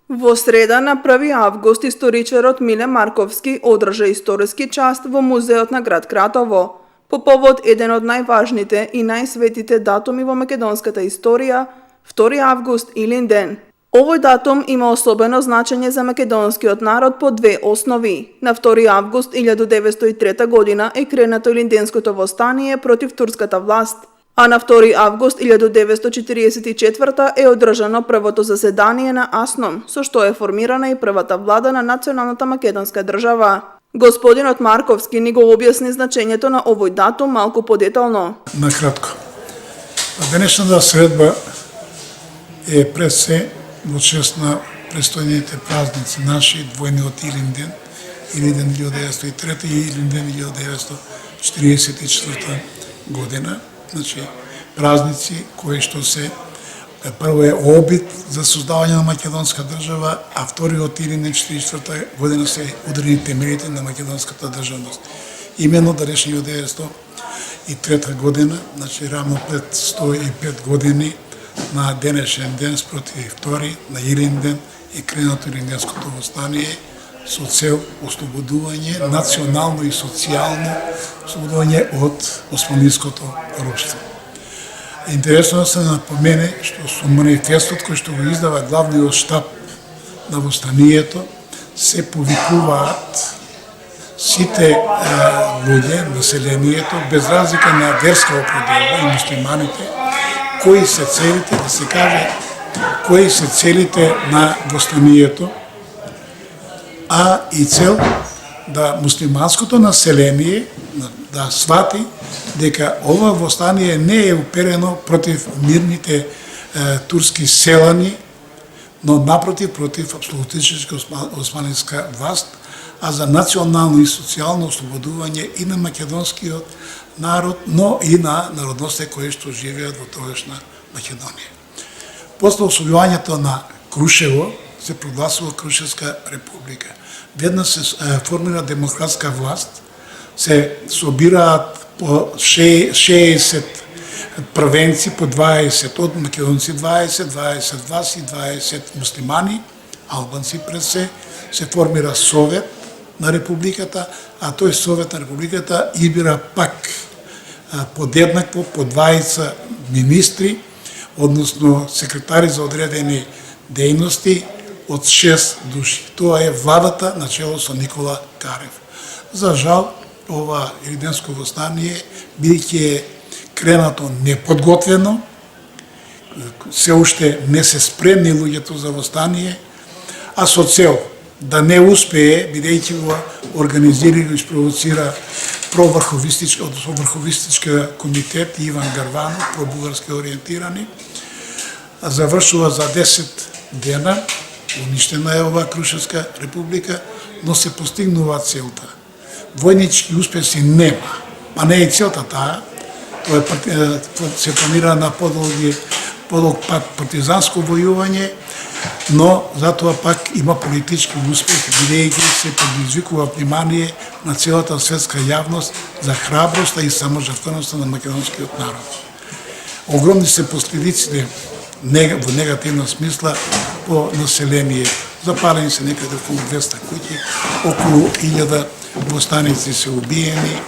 Во среда на 1 август историчарот Миле Марковски одржа историски част во музеот на град Кратово по повод еден од најважните и најсветите датуми во македонската историја, 2 август Илинден. Овој датум има особено значење за македонскиот народ по две основи. На 2 август 1903 година е кренато Илинденското востание против турската власт, а на 2 август 1944 е одржано првото заседание на АСНОМ, со што е формирана и првата влада на националната македонска држава. Господинот Марковски ни го објасни значењето на овој датум малку подетално. Накратко. Денешната средба е пред се во чест на престојните празници наши, двојниот Илинден, Илинден 1903 и Илинден 1944 година. Значи, празници кои што се прво е обид за создавање на македонска држава, а вториот Илинден 1944 година се ударени темелите на македонската државност. Именно денешниот 1903 година, значи рамно пред 105 години на денешен ден спроти втори на Илинден и кренато Илинденското востание со цел ослободување, национално и социјално ослободување од османското робство. Интересно да се напомене што со манифестот кој што го издава главниот штаб на востанието се повикуваат сите луѓе, населението, без разлика на верска определба и муслиманите, кои се целите, да се каже, кои се целите на востанието, а и цел да муслиманското население да свати дека ова востание не е уперено против мирните турски селани, но напротив против апсолутистичка османска власт, а за национално и социјално ослободување и на македонскиот народ, но и на народностите кои што живеат во тогашна Македонија. После освојувањето на Крушево се прогласува Крушевска република. Веднаш се формира демократска власт, се собираат по 60 првенци, по 20 од македонци, 20 власти, 20 муслимани, албанци пред се формира Совет на републиката, а тој Совет на републиката избира пак подеднакво по 20 министри, односно секретари за одредени дејности од 6 души. Тоа е владата на чело со Никола Карев. За жал, ова Илинденско востание, бидејќи кренато неподготвено, се уште не се спремни луѓето за востание, а со цел да не успее, бидејќи го организира и го испровоцира врховистичка комитет Иван Гарванов, пробугарски ориентирани, завршува за 10 дена, уништена е ова Крушевска република, но се постигнува целта. Војнички успеси нема, а не е целта таа, тоа се планира на подолг пат партизанско војување, но затоа пак има политички успех, бидејќи се предизвикува внимание на целата светска јавност за храброста и саможртвеноста на македонскиот народ. Огромни се последиците во негативна смисла по население. Запалени се некаде околу 200 куќи, околу 1000 востаници се убиени,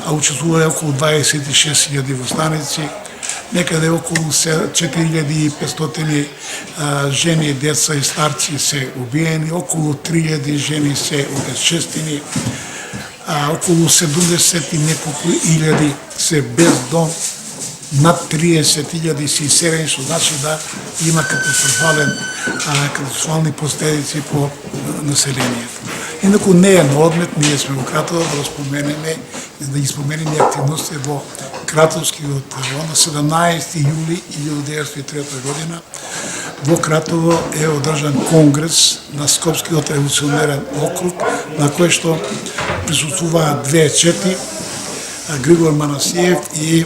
а учествувале околу 26.000 востаници, некаде околу 4500 жени, деца и старци се убиени, околу 3000 жени се обезчестени, околу 70 и неколку илјади се без дом, над 30.000 се иселени, што значи да има катастрофални последици по населението. Инаку не е на одмет, ние сме во Кратово да споменеме, да ги споменеме активности во Кратовскиот район на 17 јули 1903 година. Во Кратово е одржан конгрес на Скопскиот револуционерен округ, на кој што присуствуваат две чети, Григор Манасиев и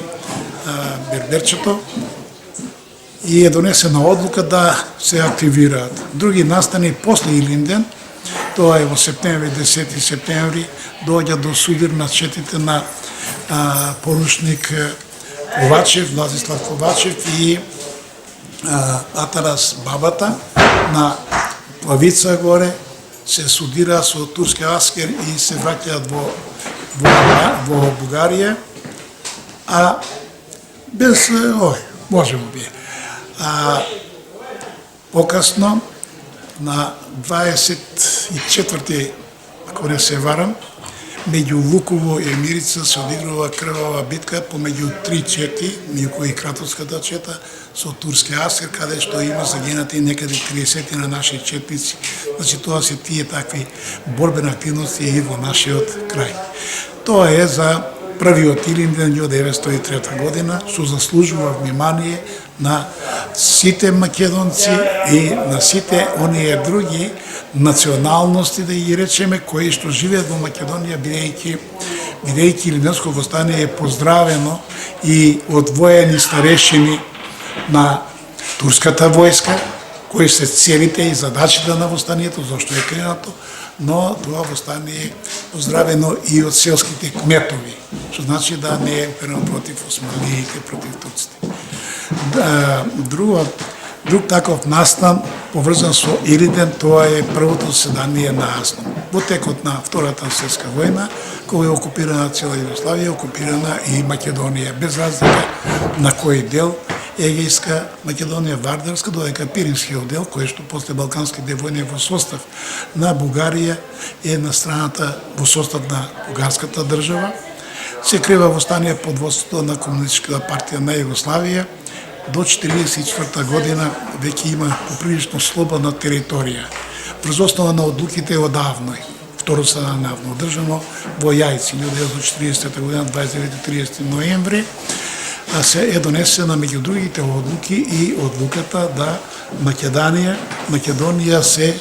Берберчето, и е донесена одлука да се активираат. Други настани после Илинден, тоа е во септември, 10 септември, доаѓа до судир на четите на поручник Ковачев, Владислав Ковачев и Атанас Бабата на Славица горе, се судира со турски аскер и се враќаат во Бугарија, а без можеби би. Покасно, на 24. ако не се варам, меѓу Луково и Емирица се одигрува крвава битка помеѓу 3 чети, Милко и Кратовската чета, со турски аскер, каде што има загинати некаде 30 на наши четници. Значи тоа се тие такви борбени активности и во нашиот крај. Тоа е за првиот Илинден 1903 година, што заслужува внимание на сите македонци и на сите оние други националности, да ги речеме, кои што живеат во Македонија, бидејќи Илинденско востание е поздравено и од воени старешини на турската војска, кои се целите и задачите на востанието, зашто е кренато, но тоа востание е поздравено и од селските кметови, што значи да не е уперено против османлиите, против турците. Друг таков настан, поврзан со Илинден, тоа е првото заседание на Аснум. Во текот на Втората светска војна, кога е окупирана цела Југославија, окупирана и Македонија, без разлика на кој дел, Егејска Македонија, Вардарска, додека Пиринскиот дел, кој што после Балканските војни во состав на Бугарија е на страната во состав на бугарската држава, се крива востание под водството на Комунистичката партија на Југославија. До 1944 година веќе има поприлично слободна територија, врз основа на одлуките одавно. Второ најавно одржано во Јајци 1940 година, 29-30 ноември, се е донесена меѓу другите одлуки и одлуката да Македонија се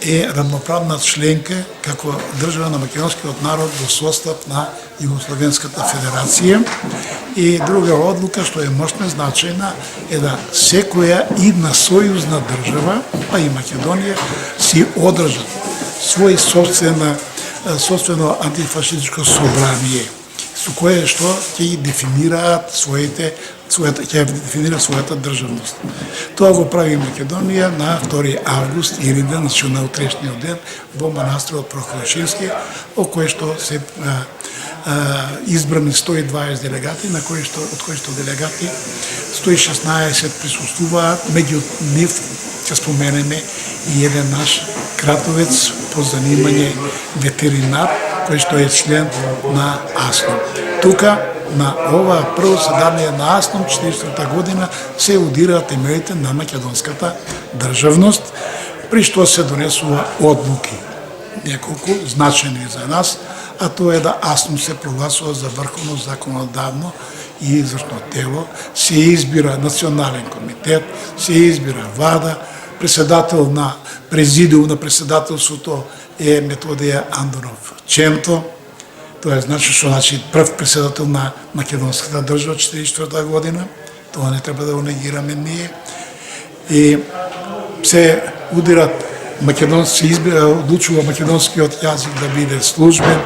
е рамноправна членка како држава на македонскиот народ во состав на Југословенската федерација. И друга одлука што е мощна, значајна, е да секоја идна сојузна држава, па и Македонија, си одржат свој собствено антифашистичко собрание, со кое што ќе ги дефинираат својата државност. Тоа го прави Македонија на 2 август, Илинден, значи на утрешниот ден, во манастирот Прохорошевски, во кој што се избрани 120 делегати, од кои што делегати 116 присуствуваат, меѓу нив ќе споменеме и еден наш кратовец по занимање ветеринар, кој што е член на Аснум. Тука, на ова прво заседание на Аснум, 1944 година, се удираат темелите на македонската државност, при што се донесува одлуки, неколку значајни за нас, а тоа е да Аснум се прогласува за врховно законодавно и извршно тело, се избира национален комитет, се избира влада, председател на президиум на председателството е Методија Андонов Чемто. Тоа е значи прв председател на македонската држава 1944 година. Тоа не треба да го негираме ние. И се удират македонци, одлучува македонскиот јазик да биде службен,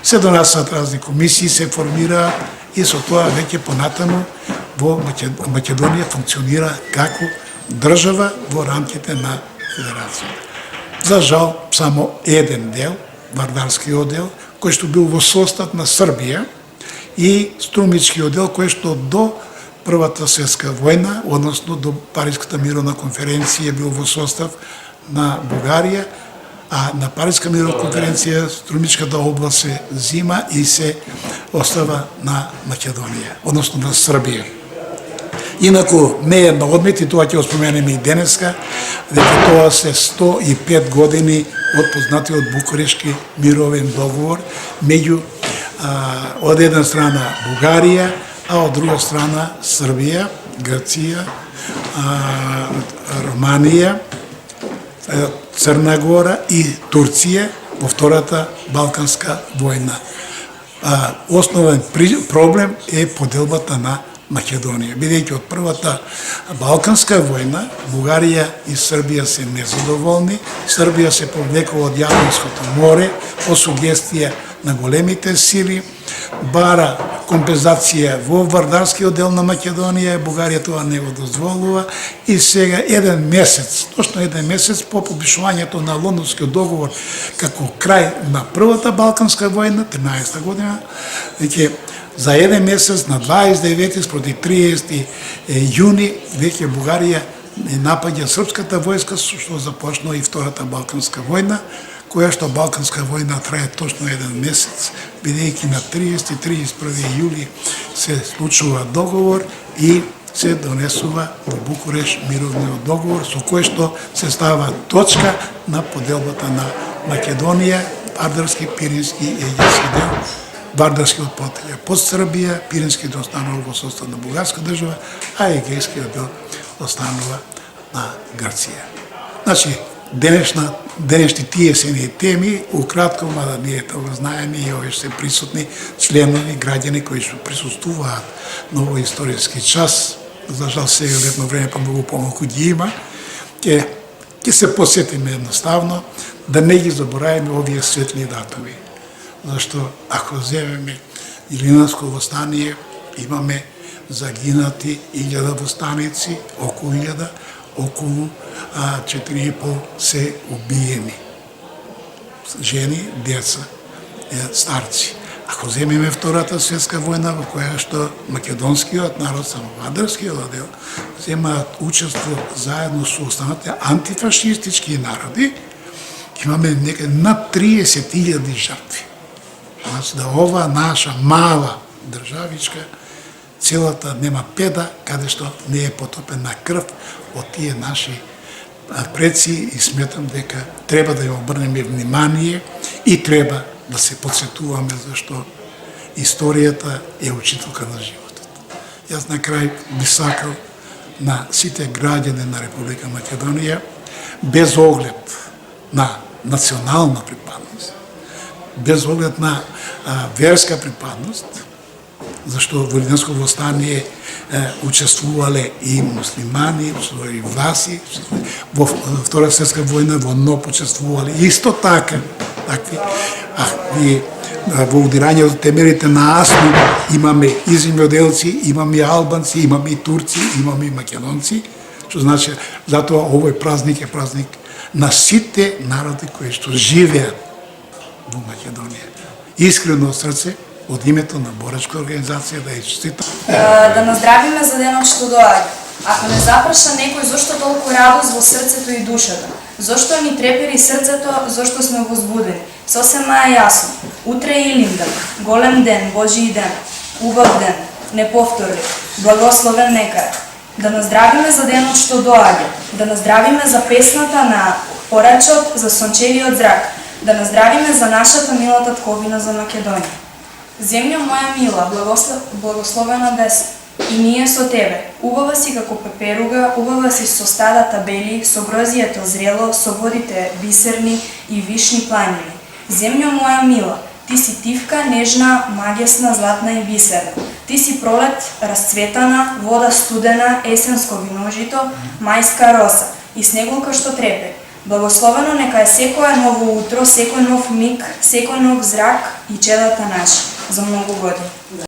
се донесат разни комисии, се формираат и со тоа веќе понатаму во Македонија функционира како држава во рамките на федерацијата. За жал, само еден дел, Вардарскиот дел, кој што бил во состав на Србија, и Струмичкиот дел, кој што до Првата светска војна, односно до Париската мировна конференција, бил во состав на Бугарија, а на Париска мировна конференција Струмичката област се зима и се остава на Македонија, односно на Србија. Инаку не е на одмет, и тоа ќе го споменеме и денеска, дека тоа се 105 години од познатиот Букурешки мировен договор меѓу од една страна Бугарија, а од друга страна Србија, Грција, Романија, Црна Гора и Турција во Втората Балканска војна. Основен проблем е поделбата на Македонија, бидејќи од Првата Балканска војна Бугарија и Србија се незадоволни, Србија се повлекува од Јадранското море по сугестија на големите сили, бара компензација во Вардарскиот дел на Македонија, Бугарија тоа не го дозволува и сега еден месец, точно еден месец по подпишувањето на Лондонскиот договор како крај на првата Балканска војна, 13 година, веќе за еден месец на 29 спроти 30 јуни веќе Бугарија напаѓа српската војска, што започна и Втората Балканска војна, која што Балканска војна трае точно еден месец, бидејќи на 30-31 јули се случува договор и се донесува во Букуреш мировниот договор со кој што се става точка на поделбата на Македонија, Вардарски, Пирински и Егејски дел. Вардарскиот потеѓа под Србија, Пирински дел останува во состав на Бугарска држава, а Егејскиот дел останува на Грција. Значи, денешни тие се ни теми, укратко, мада ние тоа знаеме и овие се присутни членови, граѓани кои што присуствуваат на овој историски час, за жал сега летно време па многу помалку ги има, ќе се посетиме едноставно, да не ги забораваме овие светли датуми. Зашто ако земеме Илијинско востание, имаме загинати 1000 востаници, околу 1000, околу 4,5 се убиени. Жени, деца, старци. Ако земеме Втората светска војна, во која што македонскиот народ, само вардарскиот дел, земаат учество заедно со останатите антифашистички народи, имаме некаде над 30,000 жртви. Значи да ова наша мала државичка, целата нема педа, каде што не е потопена крв од тие наши предци и сметам дека треба да им обрнеме внимание и треба да се подсетуваме зашто историјата е учителка на животот. Јас на крај би сакал на сите граѓани на Република Македонија, без оглед на национална припадност, без оглед на верска припадност, зашто во Илијинско востание учествувале и муслимани, и власи, во Втора светска војна во НОП учествувале исто така, такви, и во удирањето темелите на Асну имаме и земјоделци, имаме и албанци, имаме и турци, имаме и македонци, што значи затоа овој празник е празник на сите народи кои што живеат во Македонија. Искрено од срце, од името на борачка организација да ја честитам. Да наздравиме за денот што доаѓа. Ако не запраша некој, зошто толку радост во срцето и душата? Зошто ни трепери срцето, зошто сме возбудени? Сосема е јасно. Утре е Илинден, голем ден, Божји ден, убав ден, неповторлив, благословен нека е. Да наздравиме за денот што доаѓа. Да наздравиме за песната на порачот, за сончевиот зрак. Да наздравиме за нашата мила татковина за Македонија. Земја моја мила, благословена деси, и ние со тебе. Убава си како пеперуга, убава си со стадата бели, со грозието зрело, со водите бисерни и вишни планини. Земја моја мила, ти си тивка, нежна, магесна, златна и бисерна. Ти си пролет, расцветана, вода студена, есенско виножито, мајска роса и снегулка што трепе. Благословено нека е секое ново утро, секој нов миг, секој нов зрак и чедата наши за многу години.